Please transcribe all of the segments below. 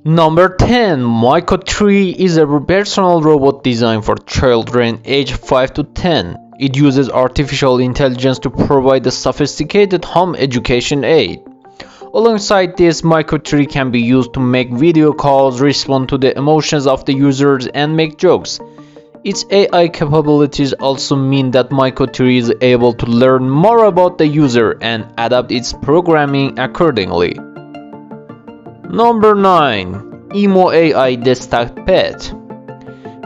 Number 10. Myco 3 is a personal robot designed for children aged 5 to 10. It uses artificial intelligence to provide a sophisticated home education aid. Alongside this, Myco 3 can be used to make video calls, respond to the emotions of the users, and make jokes. Its AI capabilities also mean that Myco 3 is able to learn more about the user and adapt its programming accordingly. Number 9. Emo AI Desktop Pet.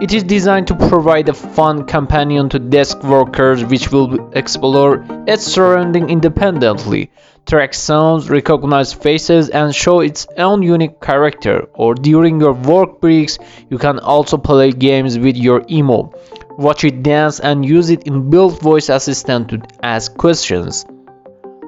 It is designed to provide a fun companion to desk workers which will explore its surroundings independently, track sounds, recognize faces, and show its own unique character. Or during your work breaks, you can also play games with your Emo, watch it dance, and use it in built voice assistant to ask questions.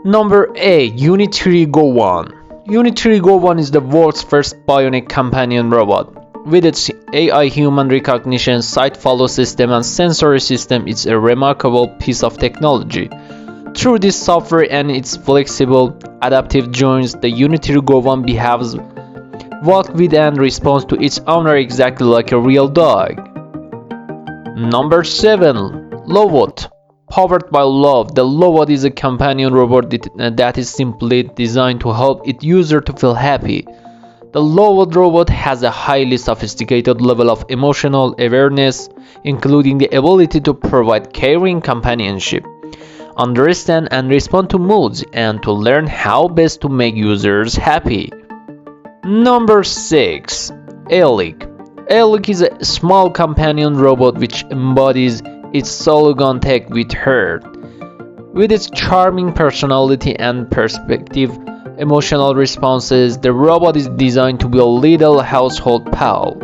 Number 8. Unitary Go 1. Unitary Go 1 is the world's first bionic companion robot. With its AI human recognition, sight follow system, and sensory system, it's a remarkable piece of technology. Through this software and its flexible, adaptive joints, the Unitary Go 1 behaves, walks with, and responds to its owner exactly like a real dog. Number 7. Lovot. Powered by love, the Lovot is a companion robot that is simply designed to help its user to feel happy. The Lovot robot has a highly sophisticated level of emotional awareness, including the ability to provide caring companionship, understand and respond to moods, and to learn how best to make users happy. Number 6. Aeolic. Aeolic is a small companion robot which embodies its slogan "Tech with Heart." With its charming personality and perspective emotional responses, the robot is designed to be a little household pal.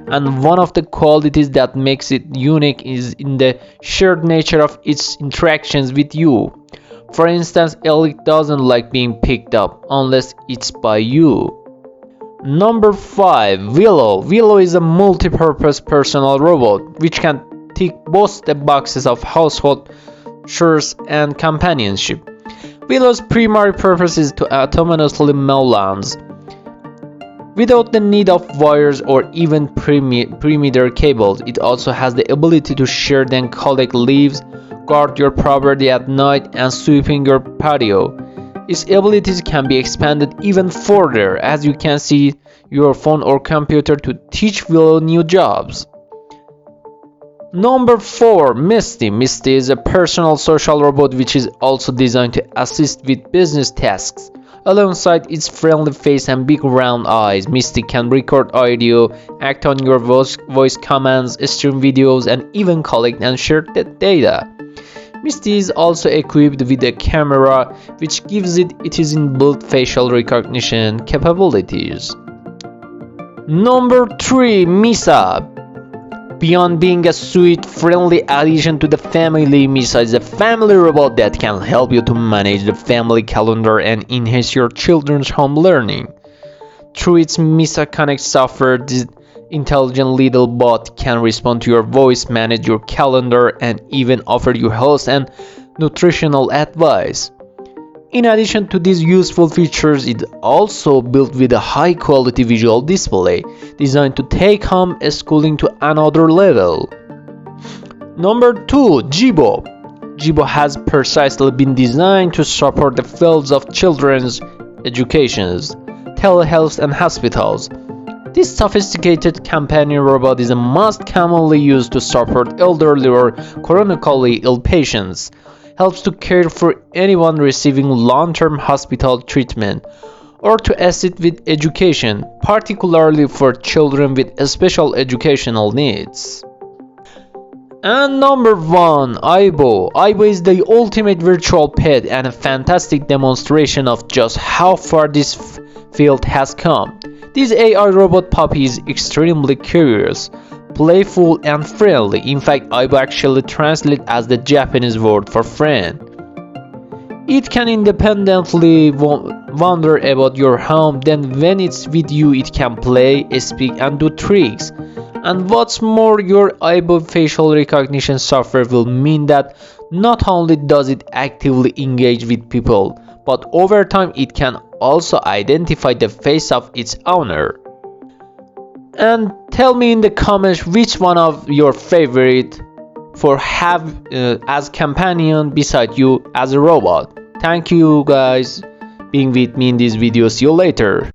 And one of the qualities that makes it unique is in the shared nature of its interactions with you. For instance, Elliot doesn't like being picked up unless it's by you. Number 5. Willow. Willow is a multi-purpose personal robot which can tick both the boxes of household chores and companionship. Willow's primary purpose is to autonomously mow lawns without the need of wires or even perimeter cables. It also has the ability to shred and collect leaves, guard your property at night, and sweeping your patio. Its abilities can be expanded even further, as you can see your phone or computer to teach Willow new jobs. Number 4. Misty. Misty is a personal social robot which is also designed to assist with business tasks. Alongside its friendly face and big round eyes, Misty can record audio, act on your voice commands, stream videos, and even collect and share the data. Misty is also equipped with a camera which gives it its inbuilt facial recognition capabilities. Number 3. Misa. Beyond being a sweet, friendly addition to the family, Misa is a family robot that can help you to manage the family calendar and enhance your children's home learning. Through its Misa Connect software, this intelligent little bot can respond to your voice, manage your calendar, and even offer you health and nutritional advice. In addition to these useful features, it also built with a high-quality visual display designed to take home schooling to another level. Number 2. Jibo. Jibo has precisely been designed to support the fields of children's educations, telehealth, and hospitals. This sophisticated companion robot is a most commonly used to support elderly or chronically ill patients, helps to care for anyone receiving long-term hospital treatment, or to assist with education, particularly for children with special educational needs. And number 1. Aibo. Aibo is the ultimate virtual pet and a fantastic demonstration of just how far this field has come. This AI robot puppy is extremely curious, playful, and friendly. In fact, Aibo actually translates as the Japanese word for friend. It can independently wander about your home, then when it's with you it can play, speak, and do tricks. And what's more, your Aibo facial recognition software will mean that not only does it actively engage with people, but over time it can also identify the face of its owner. and tell me in the comments which one of your favorite for have as companion beside you as a robot. Thank you guys being with me in this video. See you later.